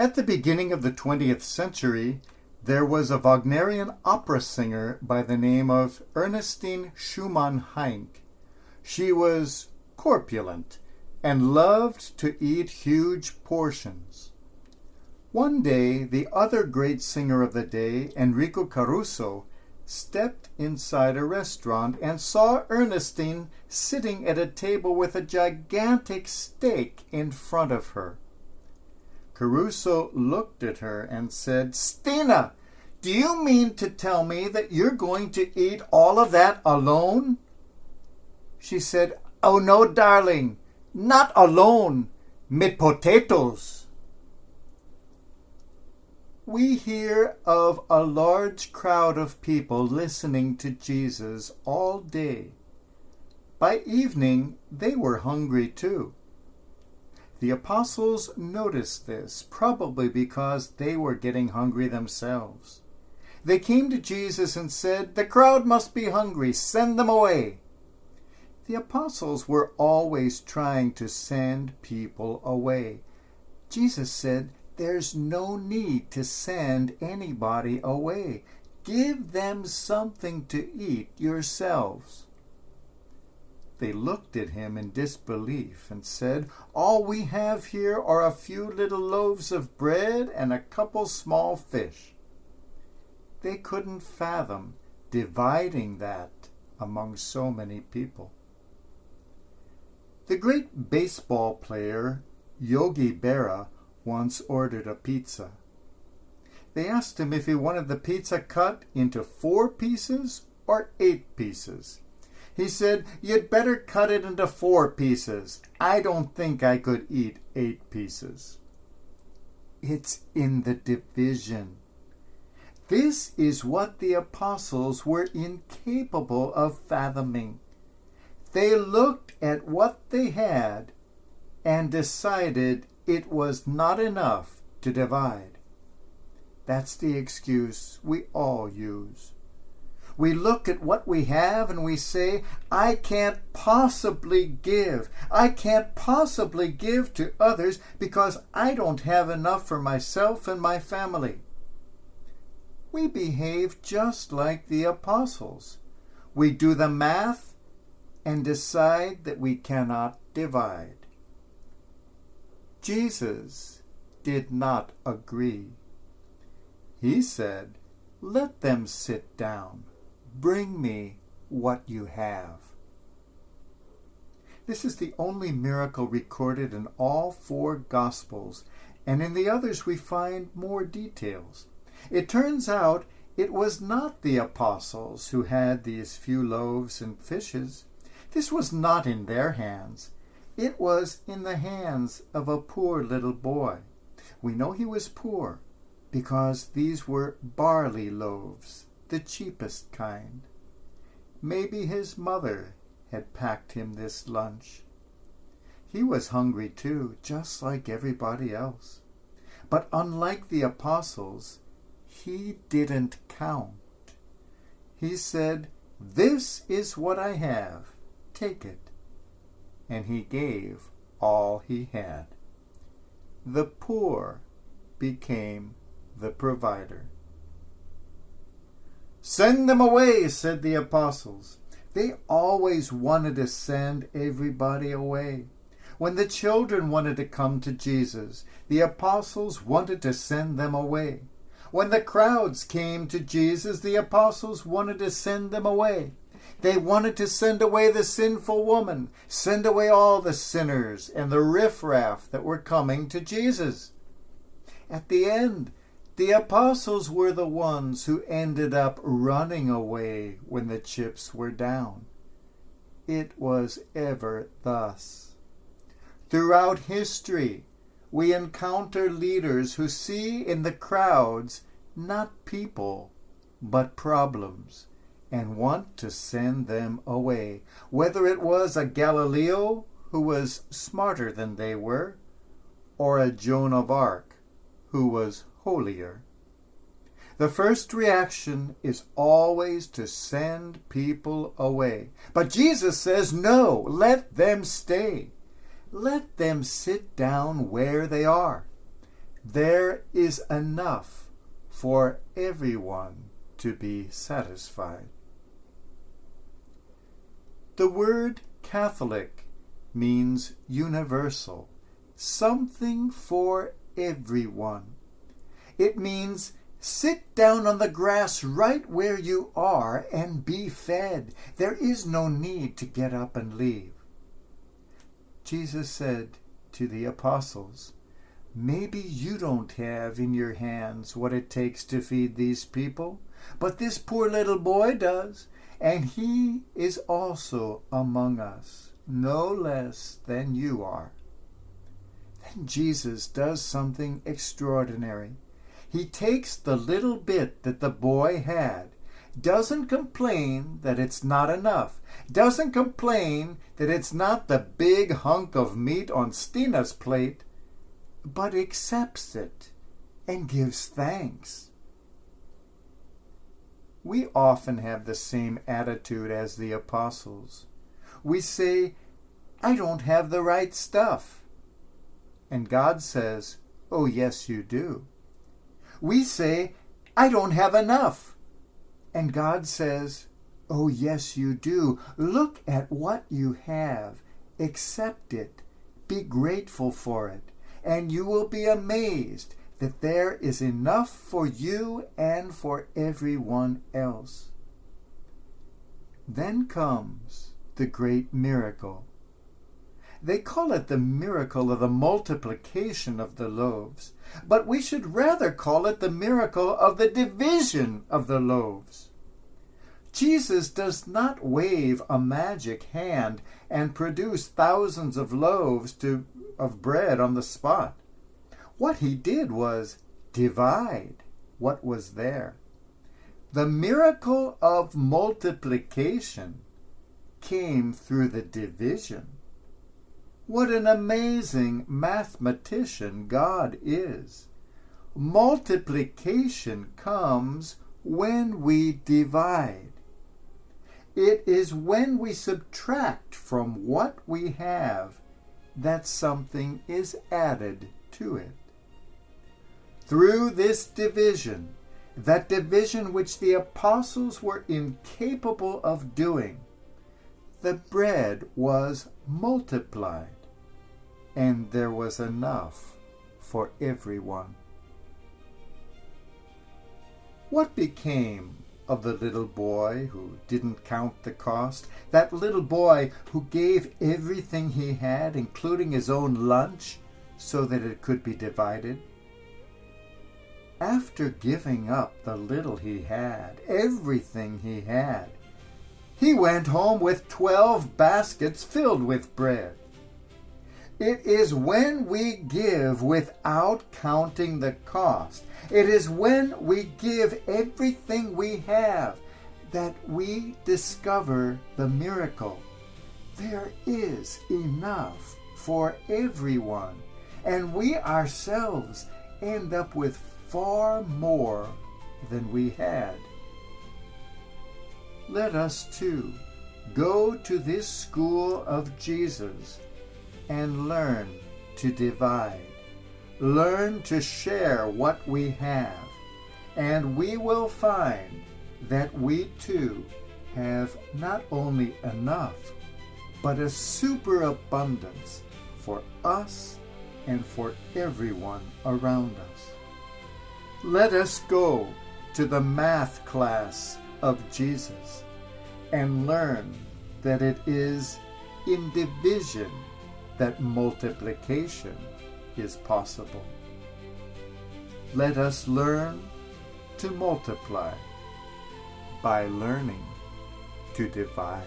At the beginning of the 20th century, there was a Wagnerian opera singer by the name of Ernestine Schumann-Heink. She was corpulent and loved to eat huge portions. One day, the other great singer of the day, Enrico Caruso, stepped inside a restaurant and saw Ernestine sitting at a table with a gigantic steak in front of her. Caruso looked at her and said, "Stina, do you mean to tell me that you're going to eat all of that alone?" She said, "Oh no, darling, not alone, mit potatoes." We hear of a large crowd of people listening to Jesus all day. By evening, they were hungry too. The apostles noticed this, probably because they were getting hungry themselves. They came to Jesus and said, "The crowd must be hungry, send them away." The apostles were always trying to send people away. Jesus said, "There's no need to send anybody away. Give them something to eat yourselves." They looked at him in disbelief and said, "All we have here are a few little loaves of bread and a couple small fish." They couldn't fathom dividing that among so many people. The great baseball player Yogi Berra once ordered a pizza. They asked him if he wanted the pizza cut into 4 pieces or 8 pieces. He said, "You'd better cut it into 4 pieces. I don't think I could eat 8 pieces." It's in the division. This is what the apostles were incapable of fathoming. They looked at what they had and decided it was not enough to divide. That's the excuse we all use. We look at what we have and we say, "I can't possibly give. I can't possibly give to others because I don't have enough for myself and my family." We behave just like the apostles. We do the math and decide that we cannot divide. Jesus did not agree. He said, "Let them sit down. Bring me what you have." This is the only miracle recorded in all 4 Gospels, and in the others we find more details. It turns out it was not the apostles who had these few loaves and fishes. This was not in their hands. It was in the hands of a poor little boy. We know he was poor because these were barley loaves, the cheapest kind. Maybe his mother had packed him this lunch. He was hungry too, just like everybody else. But unlike the apostles, he didn't count. He said, "This is what I have. Take it." And he gave all he had. The poor became the provider. "Send them away," said the apostles. They always wanted to send everybody away. When the children wanted to come to Jesus, the apostles wanted to send them away. When the crowds came to Jesus, the apostles wanted to send them away. They wanted to send away the sinful woman, send away all the sinners and the riffraff that were coming to Jesus. At the end, the apostles were the ones who ended up running away when the chips were down. It was ever thus. Throughout history, we encounter leaders who see in the crowds not people, but problems, and want to send them away, whether it was a Galileo who was smarter than they were, or a Joan of Arc who was holier. The first reaction is always to send people away. But Jesus says, no, let them stay. Let them sit down where they are. there is enough for everyone to be satisfied. The word Catholic means universal, something for everyone. It means sit down on the grass right where you are and be fed. There is no need to get up and leave. Jesus said to the apostles, maybe you don't have in your hands what it takes to feed these people, but this poor little boy does, and he is also among us, no less than you are. Then Jesus does something extraordinary. He takes the little bit that the boy had, doesn't complain that it's not enough, doesn't complain that it's not the big hunk of meat on Stina's plate, but accepts it and gives thanks. We often have the same attitude as the apostles. We say, I don't have the right stuff. And God says, oh yes you do. We say, I don't have enough. And God says, oh yes you do. Look at what you have. Accept it. Be grateful for it. And you will be amazed that there is enough for you and for everyone else. Then comes the great miracle. They call it the miracle of the multiplication of the loaves, but we should rather call it the miracle of the division of the loaves. Jesus does not wave a magic hand and produce thousands of loaves of bread on the spot. What he did was divide what was there. The miracle of multiplication came through the division. What an amazing mathematician God is. Multiplication comes when we divide. It is when we subtract from what we have that something is added to it. Through this division, that division which the apostles were incapable of doing, the bread was multiplied, and there was enough for everyone. What became of the little boy who didn't count the cost? That little boy who gave everything he had, including his own lunch, so that it could be divided? After giving up the little he had, everything he had, he went home with 12 baskets filled with bread. It is when we give without counting the cost, it is when we give everything we have, that we discover the miracle. There is enough for everyone, and we ourselves end up with far more than we had. Let us too go to this school of Jesus and learn to divide. Learn to share what we have, and we will find that we too have not only enough, but a superabundance for us and for everyone around us. Let us go to the math class of Jesus and learn that it is in division that multiplication is possible. Let us learn to multiply by learning to divide.